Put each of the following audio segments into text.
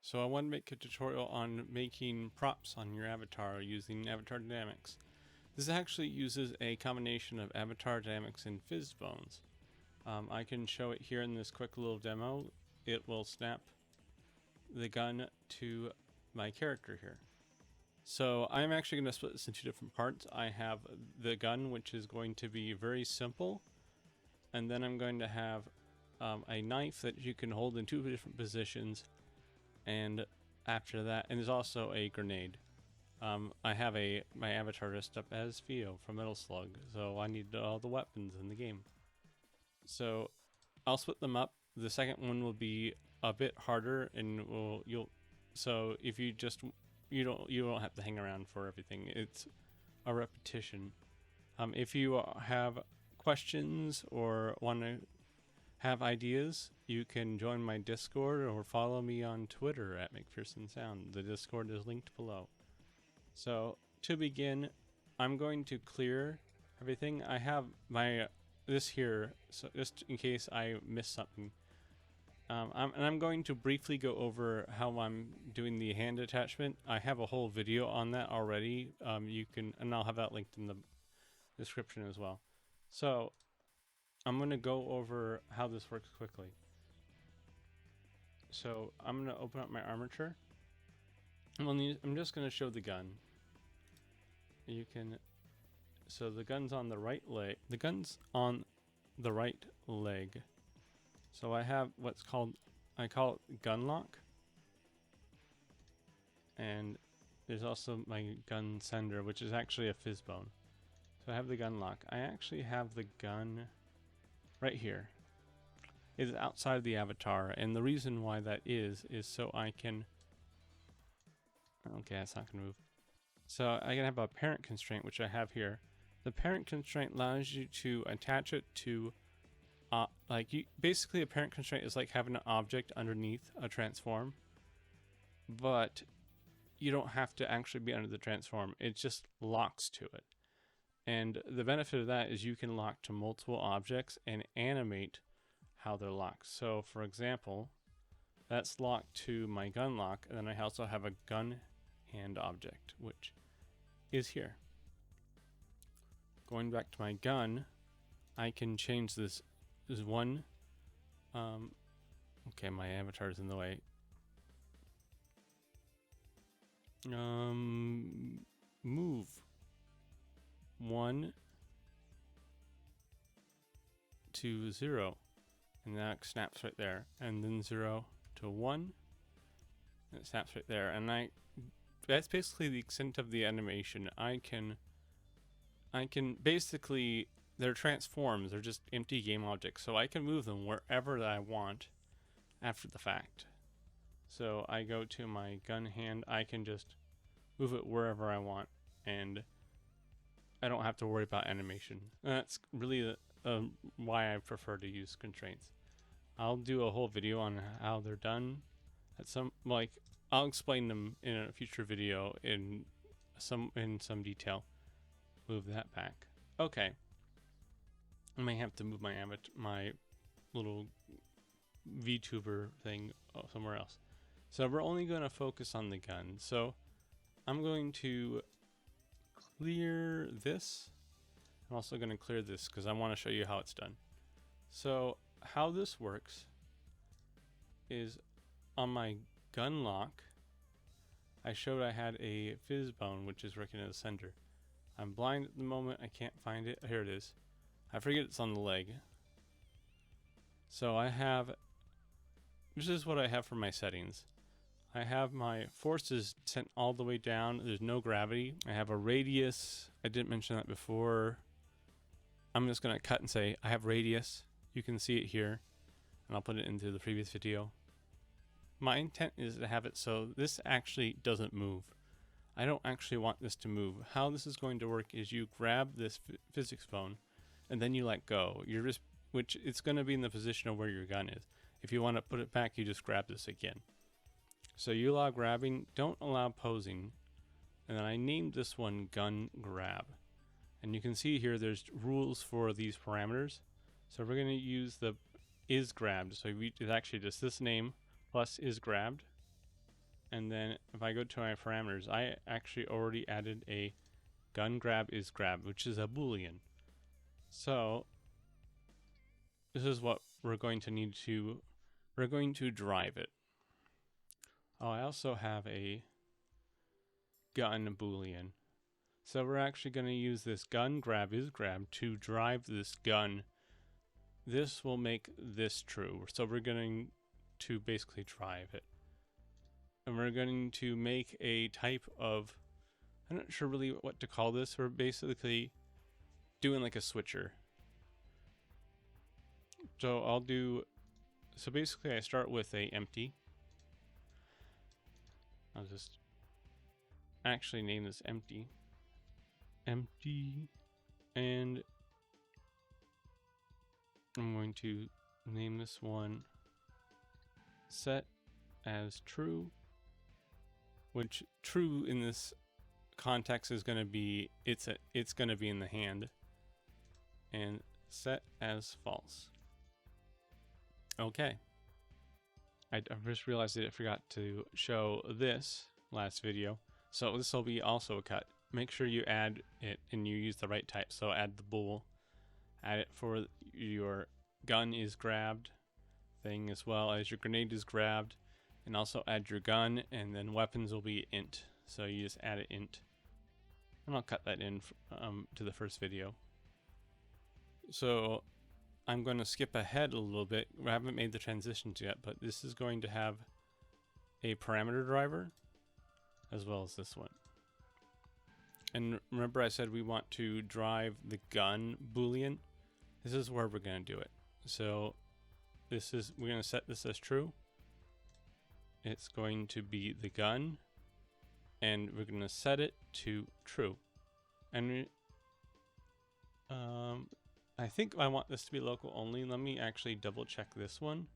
So I want to make a tutorial on making props on your avatar using avatar dynamics. This actually uses a combination of avatar dynamics and Phys Bones. I can show it here in this quick little demo. It will snap the gun to my character here. So I'm actually going to split this into two different parts. I have the gun, which is going to be very simple, and then I'm going to have a knife that you can hold in two different positions. And after that, and there's also a grenade. I have my avatar dressed up as Theo from Metal Slug, so I need all the weapons in the game. So I'll split them up. The second one will be a bit harder, and so if you don't have to hang around for everything. It's a repetition. If you have questions or want to have ideas, you can join my Discord or follow me on Twitter at McPhersonSound. The Discord is linked below. So to begin, I'm going to clear everything. I have this here, so just in case I miss something. I'm going to briefly go over how I'm doing the hand attachment. I have a whole video on that already. And I'll have that linked in the description as well. So I'm going to go over how this works quickly. So I'm going to open up my armature. I'm just going to show the gun. So the gun's on the right leg. The gun's on the right leg. So I have I call it gun lock. And there's also my gun sender, which is actually a Phys Bone. So I have the gun lock. I actually have the gun right here. It's outside of the avatar, and the reason why that is so I can... Okay, that's not going to move. So I can have a parent constraint, which I have here. The parent constraint allows you to attach it to... basically a parent constraint is like having an object underneath a transform, but you don't have to actually be under the transform. It just locks to it. And the benefit of that is you can lock to multiple objects and animate how they're locked. So for example, that's locked to my gun lock, and then I also have a gun hand object, which is here. Going back to my gun, I can change this one. Okay, my avatar is in the way. Move 1 to 0, and that snaps right there, and then 0 to 1, and it snaps right there. And that's basically the extent of the animation. I can basically, they're transforms, they're just empty game objects, so I can move them wherever that I want after the fact. So I go to my gun hand, I can just move it wherever I want, and I don't have to worry about animation. And that's really why I prefer to use constraints. I'll do a whole video on how they're done. I'll explain them in a future video in some detail. Move that back. Okay. I may have to move my little VTuber thing somewhere else. So we're only going to focus on the gun. So I'm going to clear this. I'm also going to clear this because I want to show you how it's done. So how this works is on my gun lock, I showed I had a Phys Bone, which is working as a sender. I'm blind at the moment. I can't find it. Here it is. I forget it's on the leg. So this is what I have for my settings. I have my forces sent all the way down. There's no gravity. I have a radius. I didn't mention that before. I'm just going to cut and say I have radius. You can see it here, and I'll put it into the previous video. My intent is to have it so this actually doesn't move. I don't actually want this to move. How this is going to work is you grab this physics bone, and then you let go. Which it's going to be in the position of where your gun is. If you want to put it back, you just grab this again. So you allow grabbing, don't allow posing. And then I named this one gun grab. And you can see here there's rules for these parameters. So we're going to use the is grabbed. So it's actually just this name plus is grabbed. And then if I go to my parameters, I actually already added a gun grab is grab, which is a boolean. So this is what we're going to need to, we're going to drive it. Oh, I also have a gun boolean. So we're actually going to use this gun grab is grab to drive this gun. This will make this true. So we're going to basically drive it. And we're going to make a type of, I'm not sure really what to call this. We're basically doing like a switcher. So so basically I start with a empty. I'll just actually name this empty. Empty. And I'm going to name this one set as true, which true in this context is going to be it's going to be in the hand, and set as false. Okay. I just realized that I forgot to show this last video, so this will be also a cut. Make sure you add it and you use the right type. So add the bool, add it for your gun is grabbed thing as well as your grenade is grabbed, and also add your gun, and then weapons will be int. So you just add it int, and I'll cut that in to the first video. So I'm going to skip ahead a little bit. I haven't made the transitions yet, but this is going to have a parameter driver as well as this one. And remember I said we want to drive the gun boolean. This is where we're going to do it. So we're going to set this as true. It's going to be the gun, and we're going to set it to true. And I think I want this to be local only. Let me actually double check this one.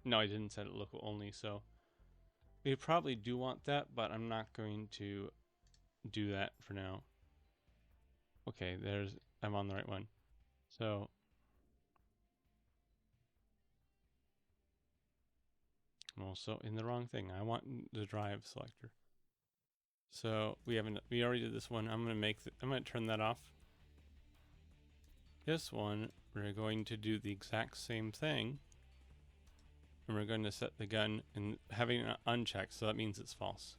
No, I didn't set it local only, so we probably do want that, but I'm not going to do that for now. Okay, I'm on the right one. So I'm also in the wrong thing. I want the drive selector. So we already did this one. I'm going to turn that off. This one, we're going to do the exact same thing. And we're going to set the gun and having it unchecked, so that means it's false.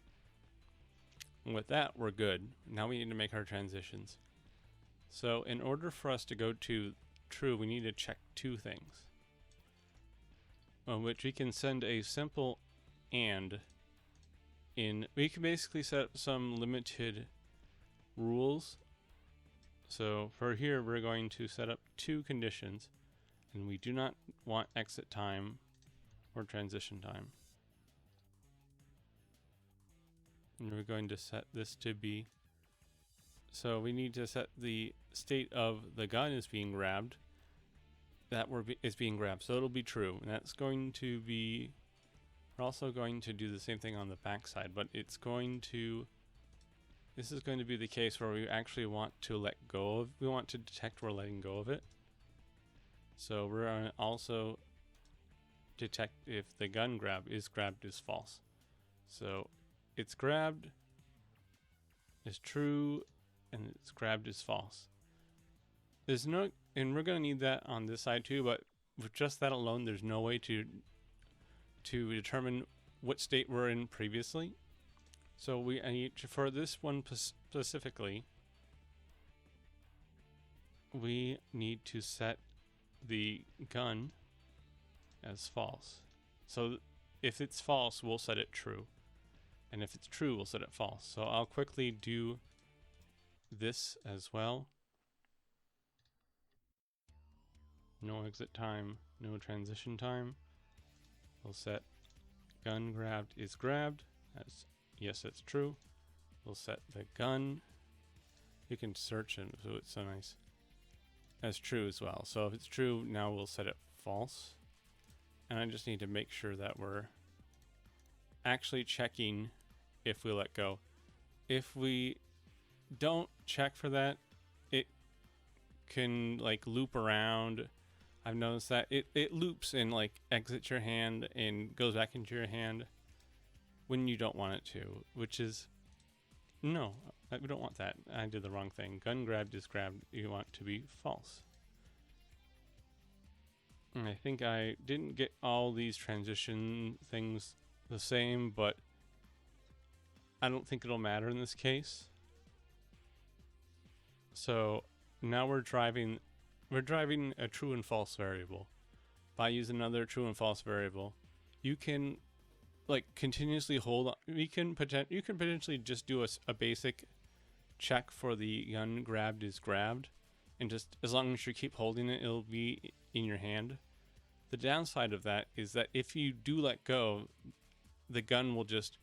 And with that, we're good. Now we need to make our transitions. So in order for us to go to true, we need to check two things. Which we can send a simple and in. We can basically set up some limited rules. So for here, we're going to set up two conditions, and we do not want exit time or transition time. And we're going to set this to be, so we need to set the state of the gun is being grabbed, is being grabbed, so it'll be true. And that's going to be, we're also going to do the same thing on the back side, but this is going to be the case where we actually want to let go of, we want to detect we're letting go of it. So we're going to also detect if the gun grab is grabbed is false. So it's grabbed is true and it's grabbed is false. There's no, and we're going to need that on this side too, but with just that alone, there's no way to determine what state we're in previously. So for this one specifically, we need to set the gun as false. So if it's false, we'll set it true. And if it's true, we'll set it false. So I'll quickly do this as well. No exit time, no transition time. We'll set gun grabbed is grabbed. As yes, it's true. We'll set the gun. You can search it, so it's so nice. As true as well. So if it's true, now we'll set it false. And I just need to make sure that we're actually checking if we let go. If we don't check for that, it can like loop around I've noticed that it loops and like exits your hand and goes back into your hand when you don't want it to, which is no, we don't want that. I did the wrong thing. Gun grabbed is grabbed. You want to be false. And I think I didn't get all these transition things the same, but I don't think it'll matter in this case. So now we're driving a true and false variable. If I use another true and false variable, you can like continuously hold on. You can potentially just do a basic check for the gun grabbed is grabbed, and just as long as you keep holding it, it'll be in your hand. The downside of that is that if you do let go, the gun will just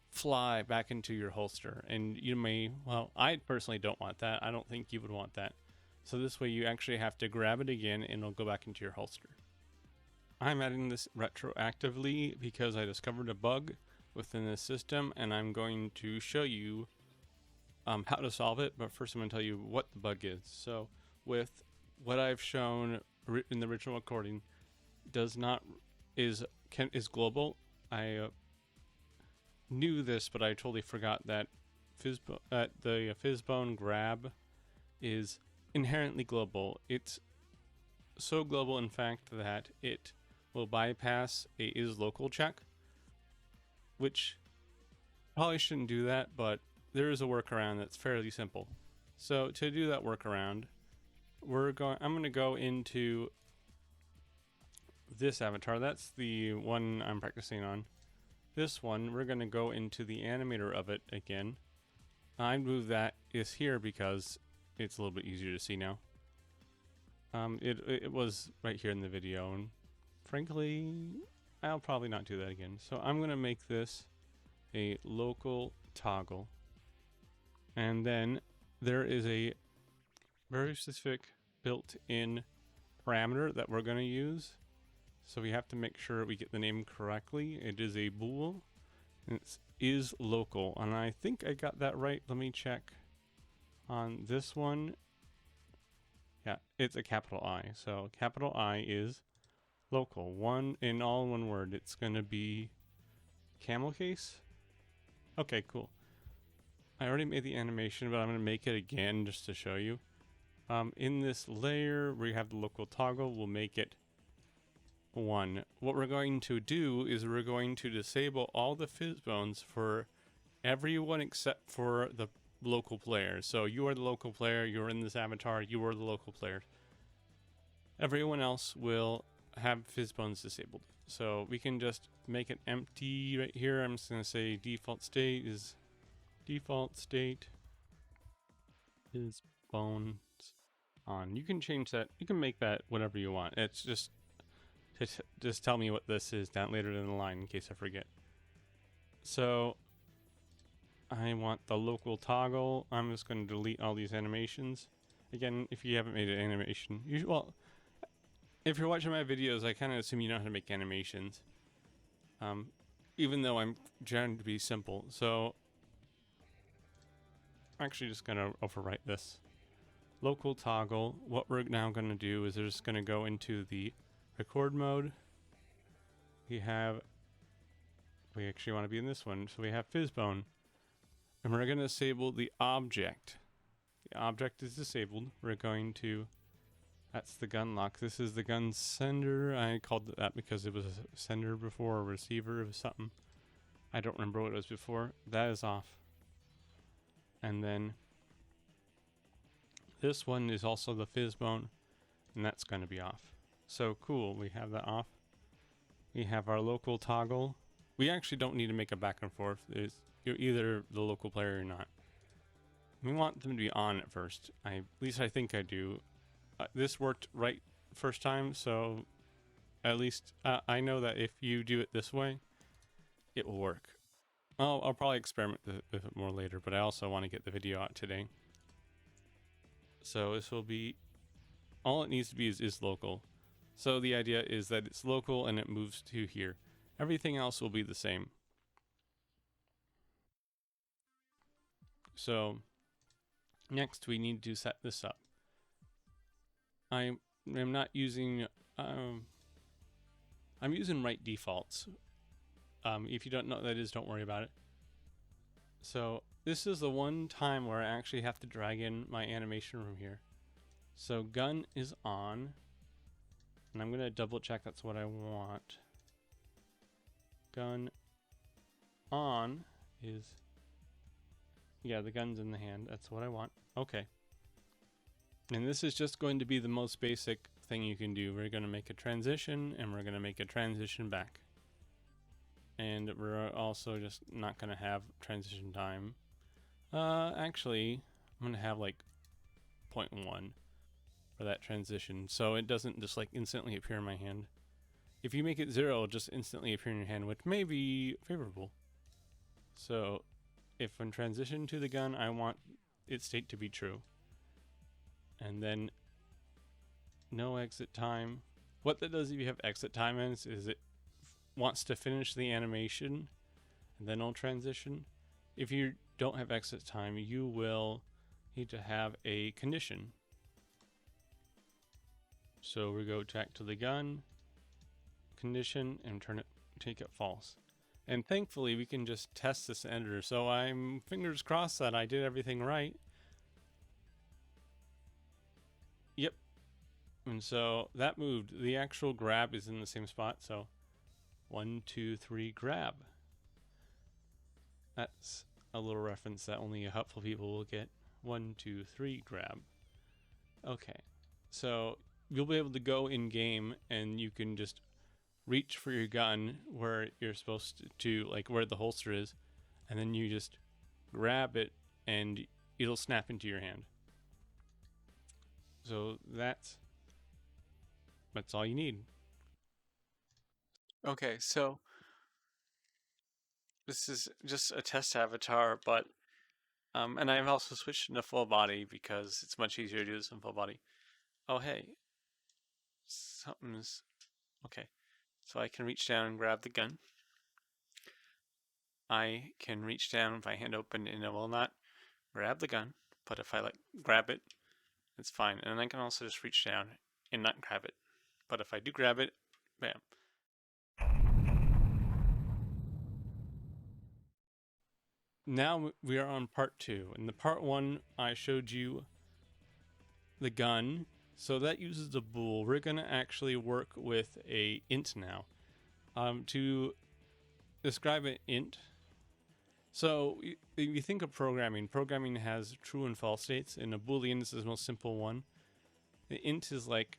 fly back into your holster, and you may, well, I personally don't want that. I don't think you would want that. So this way you actually have to grab it again and it'll go back into your holster. I'm adding this retroactively because I discovered a bug within this system, and I'm going to show you how to solve it, but first I'm going to tell you what the bug is. So with what I've shown in the original recording is global. I knew this, but I totally forgot that the Phys Bone grab is inherently global. It's so global, in fact, that it will bypass a isLocal check, which probably shouldn't do that, but there is a workaround that's fairly simple. So to do that workaround, I'm going to go into this avatar. That's the one I'm practicing on. This one, we're going to go into the animator of it again. I move that is here because it's a little bit easier to see now. It was right here in the video, and frankly, I'll probably not do that again. So I'm going to make this a local toggle. And then there is a very specific built-in parameter that we're going to use. So we have to make sure we get the name correctly. It is a bool, and it is local. And I think I got that right. Let me check on this one. Yeah, it's a capital I. So capital I is local. One in all one word. It's going to be camel case. Okay, cool. I already made the animation, but I'm going to make it again just to show you. In this layer where you have the local toggle, we'll make it 1. What we're going to do is we're going to disable all the Phys Bones for everyone except for the local player. So you are the local player, you're in this avatar, you are the local player. Everyone else will have Phys Bones disabled. So we can just make it empty right here. I'm just going to say default state is Phys Bones on. You can change that. You can make that whatever you want. It's just tell me what this is down later in the line in case I forget. So I want the local toggle. I'm just going to delete all these animations. Again, if you haven't made an animation, if you're watching my videos, I kind of assume you know how to make animations. Even though I'm trying to be simple. So I'm actually just going to overwrite this. Local toggle. What we're now going to do is we're just going to go into the record mode. We actually want to be in this one. So we have Phys Bone. And we're going to disable the object. The object is disabled. We're going to, that's the gun lock. This is the gun sender. I called it that because it was a sender before, a receiver of something. I don't remember what it was before. That is off. And then this one is also the Phys Bone, and that's going to be off. So cool, we have that off. We have our local toggle. We actually don't need to make a back and forth. You're either the local player or not. We want them to be on at first. At least I think I do. This worked right first time, so at least I know that if you do it this way, it will work. I'll probably experiment with it more later, but I also want to get the video out today. So this will be, all it needs to be is local. So the idea is that it's local and it moves to here. Everything else will be the same. So next we need to set this up. I'm I'm not using, I'm using right defaults. If you don't know what that is, don't worry about it. So this is the one time where I actually have to drag in my animation from here. So gun is on, and I'm gonna double check that's what I want. Gun on is, yeah, the gun's in the hand. That's what I want. Okay. And this is just going to be the most basic thing you can do. We're going to make a transition, and we're going to make a transition back. And we're also just not going to have transition time. Actually, I'm going to have like 0.1 for that transition, so it doesn't just like instantly appear in my hand. If you make it 0, it'll just instantly appear in your hand, which may be favorable. So if when transition to the gun, I want its state to be true. And then no exit time. What that does if you have exit time is it wants to finish the animation and then it'll transition. If you don't have exit time, you will need to have a condition. So we go back to the gun, condition, and take it false. And thankfully we can just test this editor. So I'm fingers crossed that I did everything right. Yep. And so that moved. The actual grab is in the same spot. So 1, 2, 3, grab. That's a little reference that only helpful people will get. 1, 2, 3, grab. Okay. So you'll be able to go in game and you can just reach for your gun where you're supposed to, like where the holster is, and then you just grab it and it'll snap into your hand. So that's all you need. Okay, so this is just a test avatar, but and I've also switched into full body because it's much easier to do this in full body. Oh hey, something's okay. So I can reach down and grab the gun. I can reach down with my hand open and it will not grab the gun, but if I like grab it, it's fine. And I can also just reach down and not grab it. But if I do grab it, bam. Now we are on part 2. In the part 1, I showed you the gun. So that uses the bool. We're going to actually work with a int now. To describe an int, so if you think of programming has true and false states, and a boolean is the most simple one. The int is like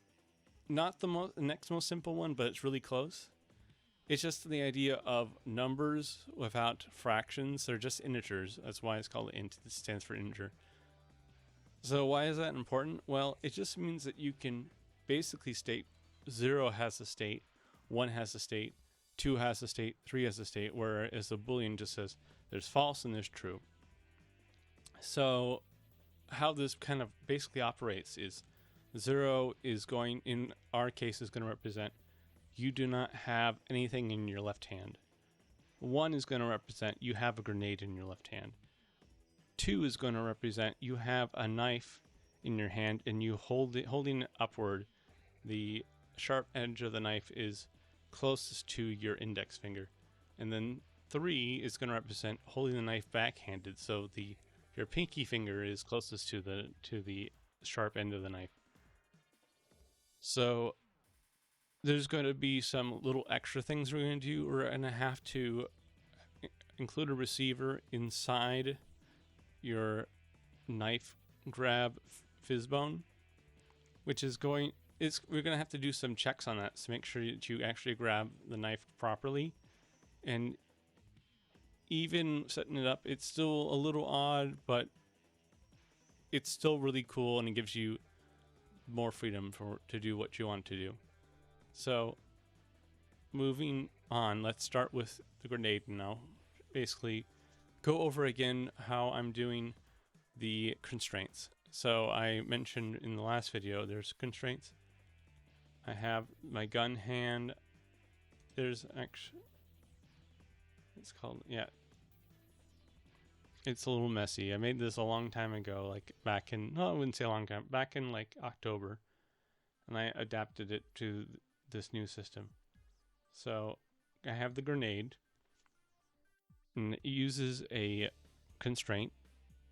not the next most simple one, but it's really close. It's just the idea of numbers without fractions. They're just integers. That's why it's called int. It stands for integer. So why is that important? Well, it just means that you can basically state 0 has a state, 1 has a state, 2 has a state, 3 has a state, whereas the boolean just says there's false and there's true. So how this kind of basically operates is 0 is going, in our case, is going to represent you do not have anything in your left hand. 1 is going to represent you have a grenade in your left hand. 2 is going to represent you have a knife in your hand and you holding it upward. The sharp edge of the knife is closest to your index finger. And then 3 is going to represent holding the knife backhanded, so your pinky finger is closest to the sharp end of the knife. So there's going to be some little extra things we're going to do. We're going to have to include a receiver inside your knife grab Phys Bone, which is we're going to have to do some checks on that to make sure that you actually grab the knife properly. And even setting it up, it's still a little odd, but it's still really cool and it gives you more freedom to do what you want to do. So moving on, let's start with the grenade now. Basically go over again how I'm doing the constraints. So I mentioned in the last video there's constraints. I have my gun hand. There's actually, it's called, yeah. It's a little messy. I made this a long time ago, like back in, no, I wouldn't say a long time, back in like October. and I adapted it to this new system. So I have the grenade, and it uses a constraint.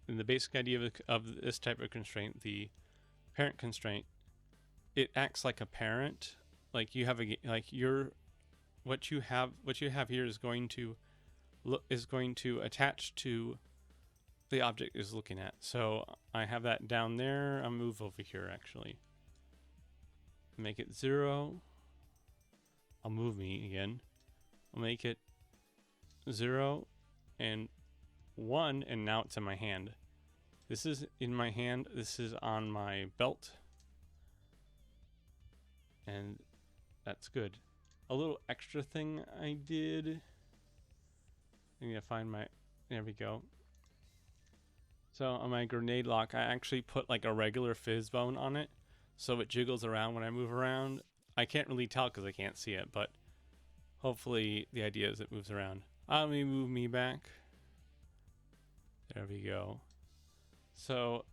And the basic idea of this type of constraint, the parent constraint, it acts like a parent. Like you have what you have here is going to attach to the object is looking at. So I have that down there. I'll move over here actually. Make it 0. I'll move me again. I'll make it 0 and 1, and now it's in my hand. This is in my hand. This is on my belt. And that's good. A little extra thing I did. I need to find my, there we go. So on my grenade lock, I actually put like a regular Phys Bone on it, so it jiggles around when I move around. I can't really tell because I can't see it, but hopefully the idea is it moves around. Let me move me back. There we go. So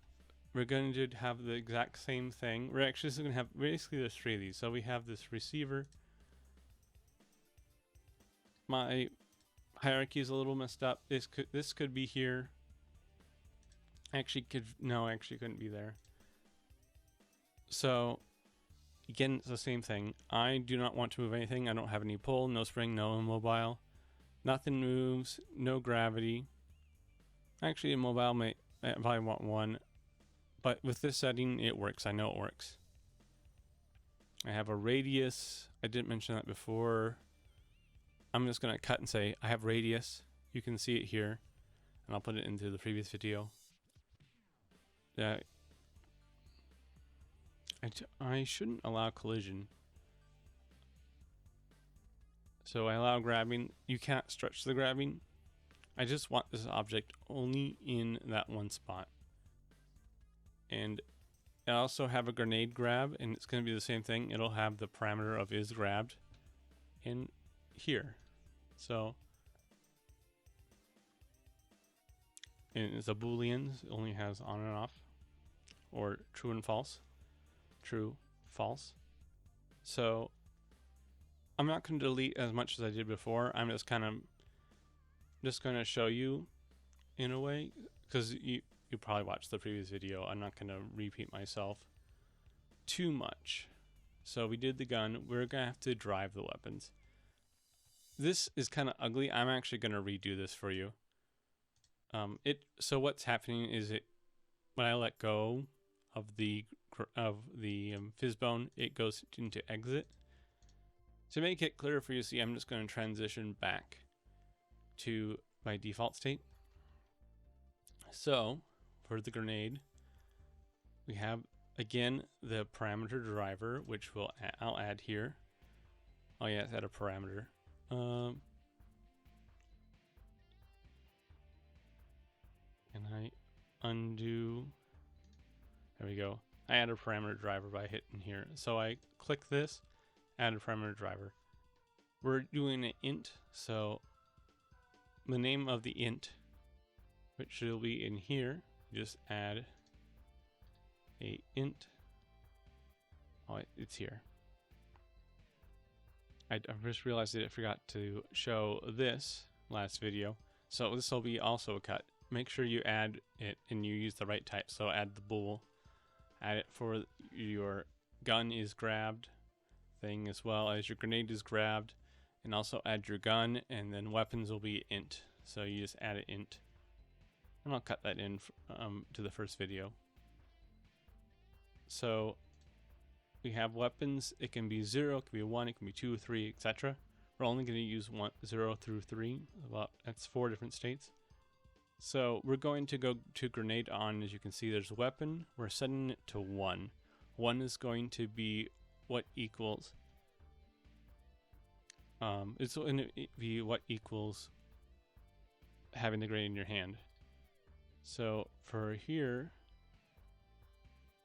we're going to have the exact same thing. We're actually just going to have, basically there's 3 of these. So we have this receiver. My hierarchy is a little messed up. This could be here. Actually couldn't be there. So again, it's the same thing. I do not want to move anything. I don't have any pull, no spring, no immobile. Nothing moves, no gravity. Actually, immobile may probably want 1, but with this setting, it works. I know it works. I have a radius. I didn't mention that before. I'm just going to cut and say I have radius. You can see it here, and I'll put it into the previous video. I shouldn't allow collision. So I allow grabbing. You can't stretch the grabbing. I just want this object only in that one spot. And I also have a grenade grab, and it's going to be the same thing. It'll have the parameter of is grabbed in here. So, and it's a boolean. It only has on and off, or true and false. True, false. So I'm not going to delete as much as I did before. I'm just kind of going to show you in a way, because you probably watched the previous video. I'm not going to repeat myself too much. So we did the gun. We're going to have to drive the weapons. This is kind of ugly. I'm actually going to redo this for you. So what's happening is when I let go of the Phys Bone, it goes into exit. To make it clearer for you to see, I'm just going to transition back to my default state. So for the grenade, we have again the parameter driver, which I'll add here. Oh yeah, it's add a parameter. Can I undo? There we go. I add a parameter driver by hitting here. So I click this, add a parameter driver. We're doing an int, so the name of the int, which will be in here, just add a int. Oh, it's here. I just realized that I forgot to show this last video. So this will be also a cut. Make sure you add it and you use the right type. So add the bool. Add it for your gun is grabbed thing, as well as your grenade is grabbed, and also add your gun, and then weapons will be int. So you just add an int, and I'll cut that in to the first video. So we have weapons. It can be 0, it can be 1, it can be 2, 3, etc. We're only going to use 0 through 3. Well, that's 4 different states. So we're going to go to grenade on. As you can see, there's a weapon. We're setting it to 1. 1 is going to be what equals. It's going to be what equals having the grenade in your hand. So for here,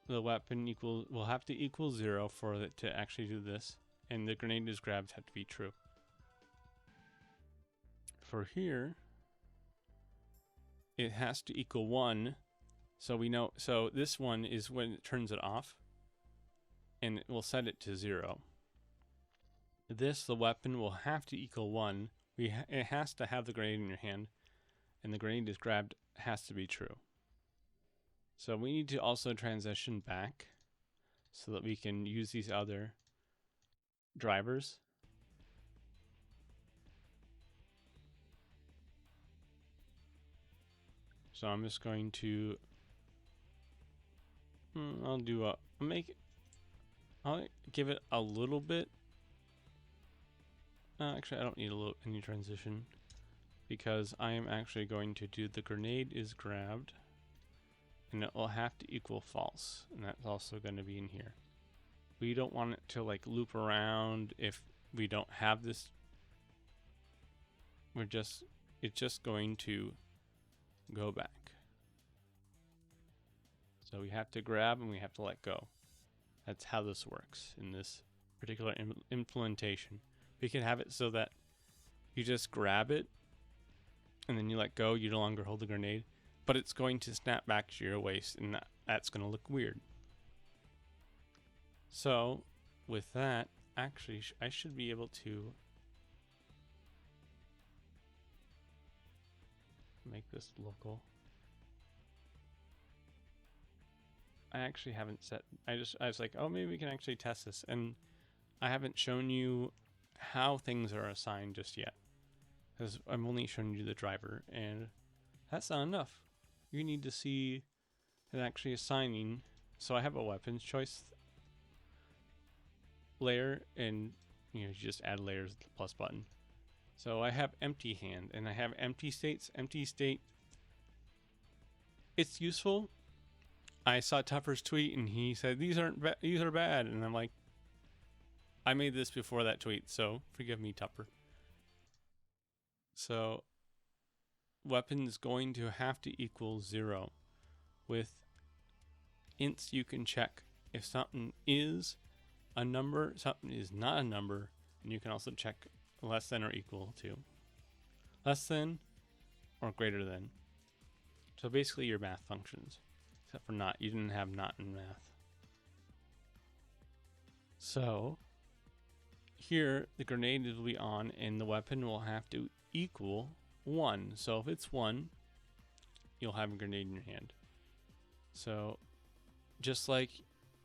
the weapon will have to equal 0 for it to actually do this, and the grenade is grabbed have to be true. For here, it has to equal 1, so we know. So this one is when it turns it off. and we'll set it to 0. The weapon will have to equal 1. It has to have the grenade in your hand, and the grenade is grabbed has to be true. So we need to also transition back so that we can use these other drivers. So I'm just going to, I'll give it a little bit. Actually, I don't need any transition because I am actually going to do the grenade is grabbed, and it will have to equal false, and that's also going to be in here. We don't want it to like loop around if we don't have this. It's just going to go back. So we have to grab and we have to let go. That's how this works in this particular implementation. We can have it so that you just grab it and then you let go, you no longer hold the grenade, but it's going to snap back to your waist, and that's going to look weird. So with that, actually I should be able to make this local. I actually haven't set, I was like, oh, maybe we can actually test this, and I haven't shown you how things are assigned just yet, because I'm only showing you the driver, and that's not enough. You need to see it actually assigning. So I have a weapons choice layer, and you just add layers with the plus button. So I have empty hand and I have empty states. Empty state, it's useful. I saw Tupper's tweet and he said these are bad, and I'm like, I made this before that tweet, so forgive me, Tupper. So weapon is going to have to equal 0. With ints, you can check if something is a number, something is not a number, and you can also check less than or equal to. Less than or greater than. So basically your math functions, except for not. You didn't have not in math. So here the grenade will be on and the weapon will have to equal 1. So if it's 1, you'll have a grenade in your hand. So just like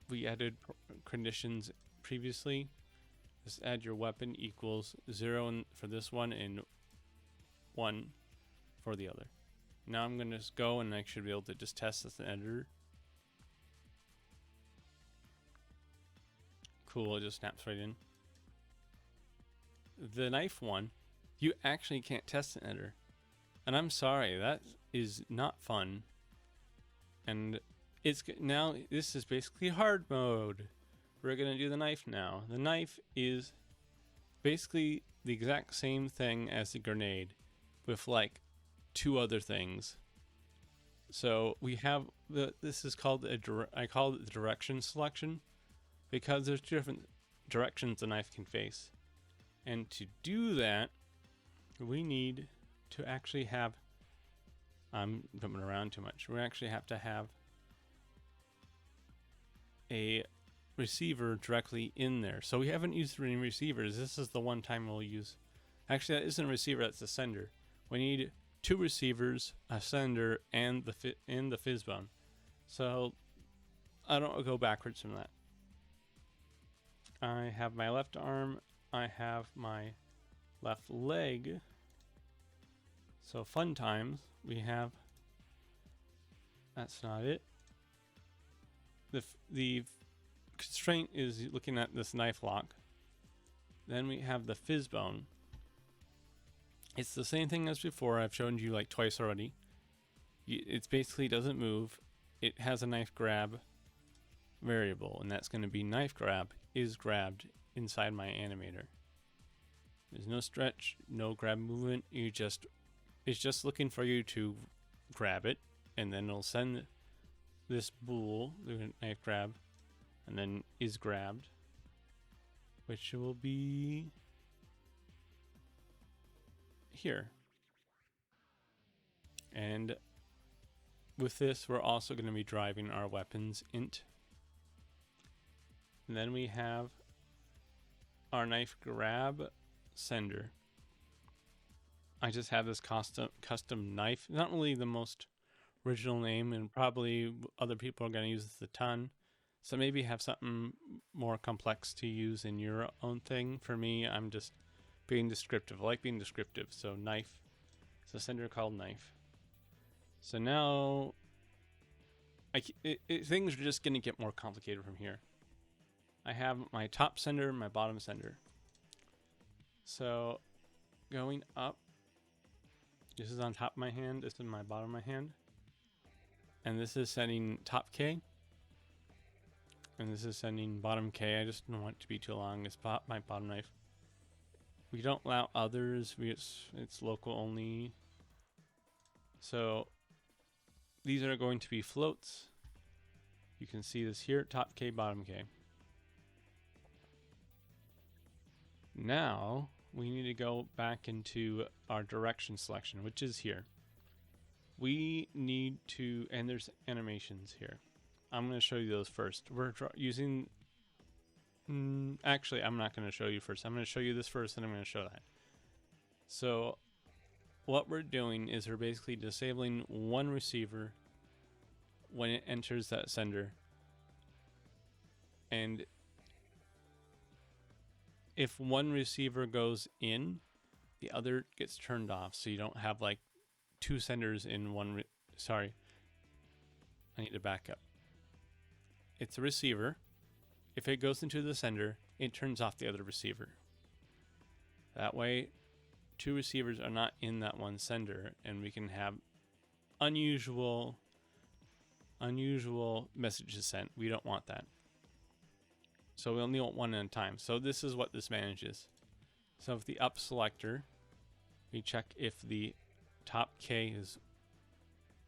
we added conditions previously, just add your weapon equals 0 for this one and 1 for the other. Now I'm going to just go and I should be able to just test this in the editor. Cool, it just snaps right in. The knife one, you actually can't test in the editor. And I'm sorry, that is not fun. And it's now, this is basically hard mode. We're going to do the knife now. The knife is basically the exact same thing as the grenade with like 2 other things. So we have this is called I call it the direction selection, because there's 2 different directions the knife can face. And to do that, we need to actually have, I'm jumping around too much. We actually have to have a receiver directly in there. So we haven't used any receivers. This is the one time we'll use. Actually, that isn't a receiver, that's a sender. We need 2 receivers, a sender, and the Phys Bone. So I don't go backwards from that. I have my left arm. I have my left leg. So fun times. We have. That's not it. The constraint is looking at this knife lock. Then we have the Phys Bone. It's the same thing as before. I've shown you like twice already. It basically doesn't move. It has a knife grab variable, and that's going to be knife grab is grabbed inside my animator. There's no stretch, no grab movement. It's just looking for you to grab it, and then it'll send this bool, the knife grab, and then is grabbed, which will be here. And with this, we're also going to be driving our weapons int. And then we have our knife grab sender. I just have this custom knife. Not really the most original name, and probably other people are going to use this a ton. So maybe have something more complex to use in your own thing. For me, I'm just being descriptive. I like being descriptive. So knife. It's a sender called knife. So now things are just going to get more complicated from here. I have my top sender, my bottom sender. So going up, this is on top of my hand, this is my bottom of my hand. And this is setting top K. And this is setting bottom K. I just don't want it to be too long. It's my bottom knife. We don't allow others. It's local only. So these are going to be floats. You can see this here, top K, bottom K. Now we need to go back into our direction selection, which is here. We need to, and there's animations here. I'm going to show you those first. We're using, actually, I'm not going to show you first. I'm going to show you this first, and I'm going to show that. So what we're doing is we're basically disabling one receiver when it enters that sender. And if one receiver goes in, the other gets turned off. So you don't have like two senders in one. Sorry, I need to back up. It's a receiver. If it goes into the sender, it turns off the other receiver. That way, two receivers are not in that one sender, and we can have unusual messages sent. We don't want that. So we only want one at a time. So this is what this manages. So if the up selector, we check if the top K is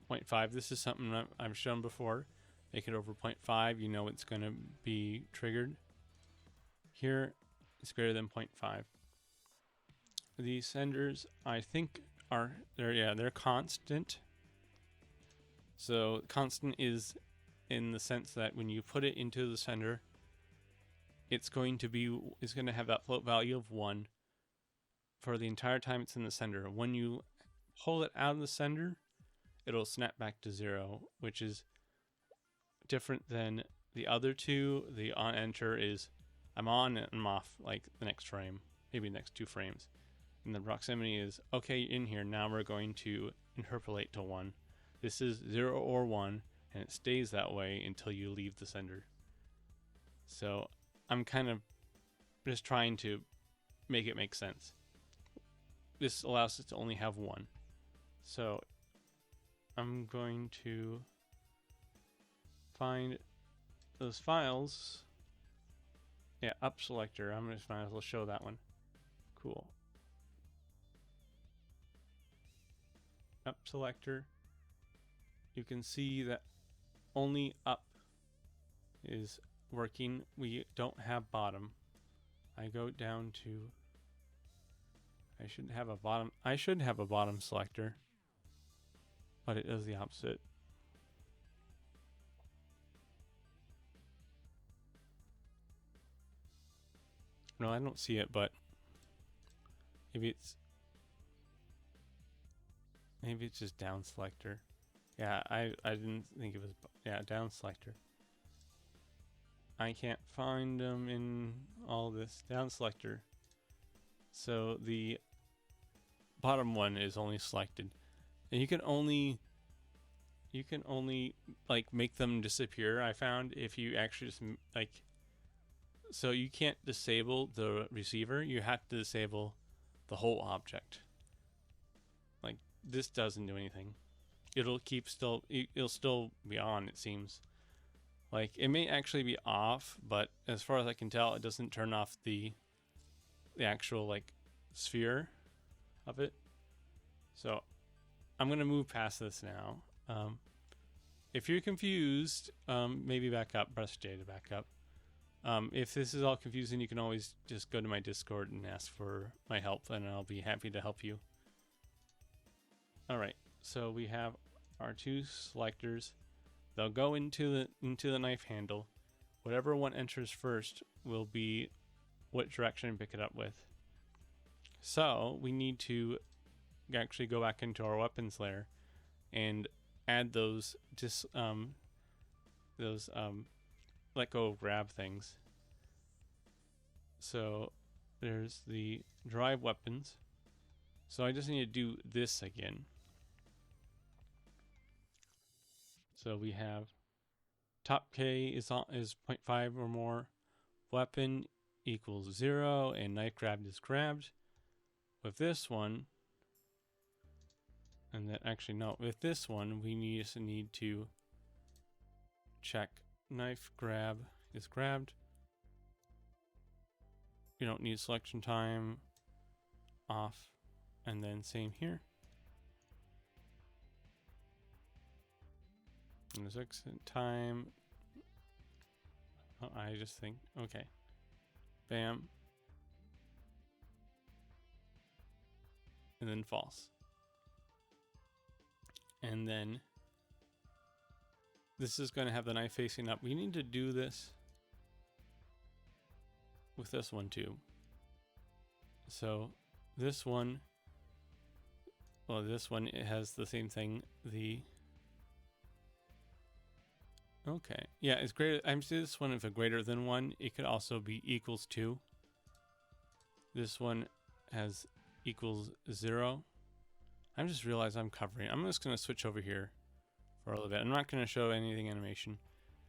0.5. This is something I've shown before. Make it over 0.5, you know it's going to be triggered. Here, it's greater than 0.5. These senders, I think, they're constant. So constant is in the sense that when you put it into the sender, it's going to have that float value of 1 for the entire time it's in the sender. When you pull it out of the sender, it'll snap back to 0, which is different than the other two. The on enter is I'm on and I'm off like the next frame, maybe the next 2 frames. And the proximity is okay in here. Now we're going to interpolate to 1. This is 0 or 1, and it stays that way until you leave the sender. So I'm kind of just trying to make it make sense. This allows us to only have 1. So I'm going to find those files. Yeah, up selector. I'm just might as well show that one. Cool. Up selector. You can see that only up is working. We don't have bottom. I go down to, I should have a bottom selector, but it does the opposite. No, I don't see it, but maybe it's just down selector. Yeah, I didn't think it was, yeah, down selector. I can't find them in all this down selector. So the bottom one is only selected, and you can only like make them disappear. I found if you actually just like, so you can't disable the receiver, you have to disable the whole object. Like this doesn't do anything. It'll still be on, it seems. Like it may actually be off, but as far as I can tell, it doesn't turn off the actual like sphere of it. So I'm gonna move past this now. If you're confused, maybe back up, press J to back up. If this is all confusing, you can always just go to my Discord and ask for my help, and I'll be happy to help you. Alright, so we have our 2 selectors. They'll go into the knife handle. whatever one enters first will be what direction to pick it up with. So we need to actually go back into our weapons layer and add those let go grab things. So there's the drive weapons. So I just need to do this again. So we have top K is 0.5 or more, weapon equals 0, and knife grabbed is grabbed. With this one, and then actually no, with this one we just need to check knife grab is grabbed. You don't need selection time off, and then same here. And the exit time, oh, I just think, okay, bam, and then false. And then this is going to have the knife facing up. We need to do this with this one too. So this one, well, this one, it has the same thing. Okay, yeah, it's greater. I'm saying this one, if a greater than 1, it could also be equals 2. This one has equals 0. I'm just realized I'm covering. I'm just going to switch over here for a little bit. I'm not going to show anything animation.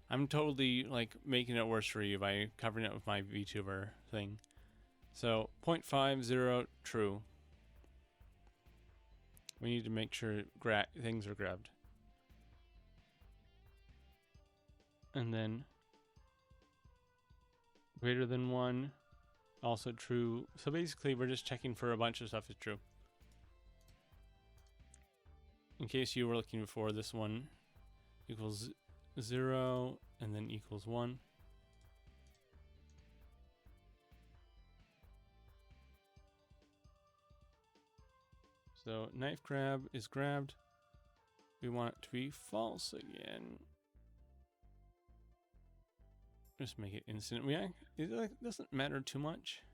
I'm totally like making it worse for you by covering it with my VTuber thing. So 0.50 true. We need to make sure things are grabbed. And then greater than 1, also true. So basically we're just checking for a bunch of stuff is true. In case you were looking before, this one equals 0 and then equals 1. So knife grab is grabbed. We want it to be false again. Just make it instant. It doesn't matter too much,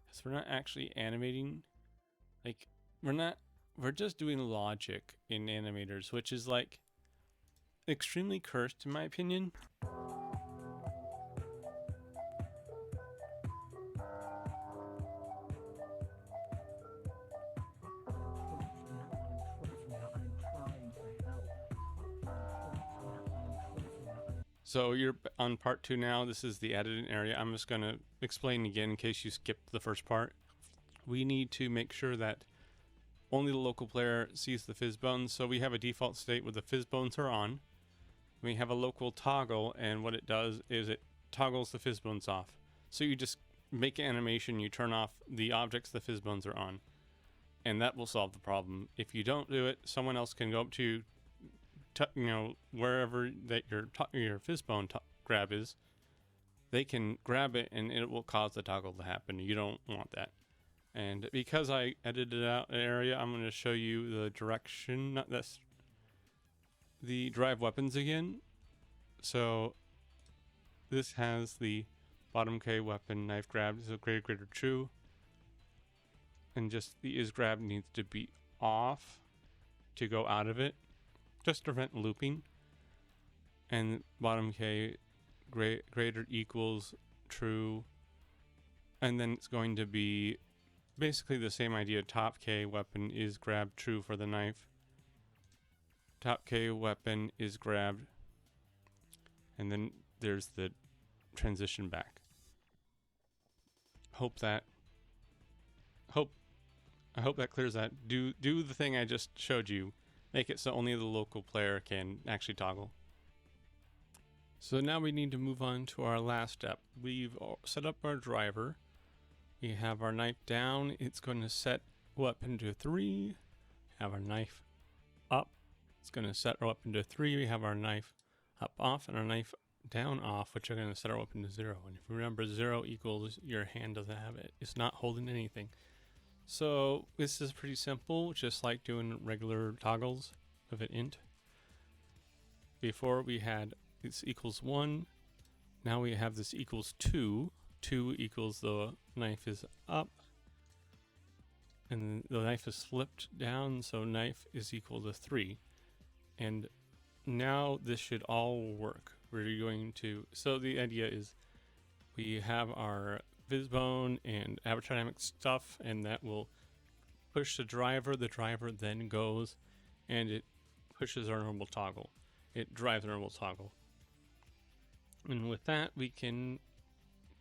because we're not actually animating. Like we're just doing logic in animators, which is like extremely cursed in my opinion. So you're on part 2 now. This is the editing area. I'm just going to explain again in case you skipped the first part. We need to make sure that only the local player sees the Phys Bones. So we have a default state where the Phys Bones are on. We have a local toggle, and what it does is it toggles the Phys Bones off. So you just make an animation, you turn off the objects the Phys Bones are on, and that will solve the problem. If you don't do it, someone else can go up to wherever that your Phys Bone grab is, they can grab it and it will cause the toggle to happen. You don't want that. And because I edited out an area, I'm going to show you the direction, the drive weapons again. So this has the bottom K weapon knife grab is a greater true, and just the is grab needs to be off to go out of it, just to prevent looping. And bottom K greater equals true, and then it's going to be basically the same idea. Top K weapon is grabbed true for the knife. Top K weapon is grabbed, and then there's the transition back. I hope that clears that. Do the thing I just showed you. Make it so only the local player can actually toggle. So now we need to move on to our last step. We've set up our driver. We have our knife down. It's going to set weapon to 3. Have our knife up. It's going to set our weapon to 3. We have our knife up off and our knife down off, which are going to set our weapon to 0. And if you remember, 0 equals your hand doesn't have it. It's not holding anything. So this is pretty simple, just like doing regular toggles of an int. Before we had this equals 1, Now we have this equals 2. 2 equals the knife is up. And the knife is flipped down, so knife is equal to 3. And now this should all work. We're going to, so the idea is we have our Phys Bone and avatar dynamic stuff, and that will push the driver then goes and it pushes our normal toggle. It drives our normal toggle. And with that,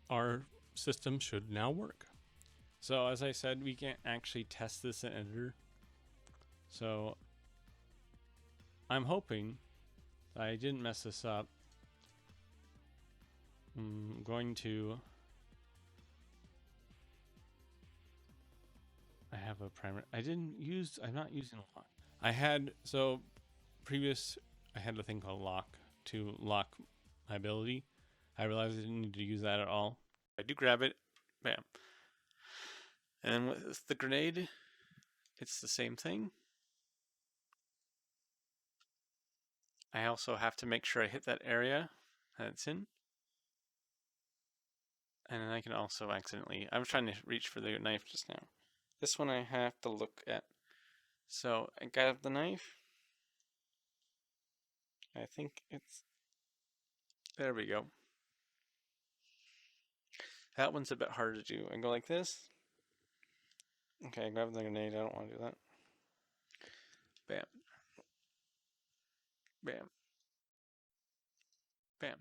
our system should now work. So as I said, we can't actually test this in editor. So I'm hoping that I didn't mess this up. I'm going to, I have a primer. I'm not using a lock. I had a thing called lock to lock my ability. I realized I didn't need to use that at all. I do grab it, bam. And then with the grenade, it's the same thing. I also have to make sure I hit that area that it's in. And then I can also accidentally, I was trying to reach for the knife just now. This one I have to look at. So I got the knife. I think it's, there we go. That one's a bit harder to do. I go like this. Okay, I grab the grenade. I don't want to do that. Bam. Bam. Bam.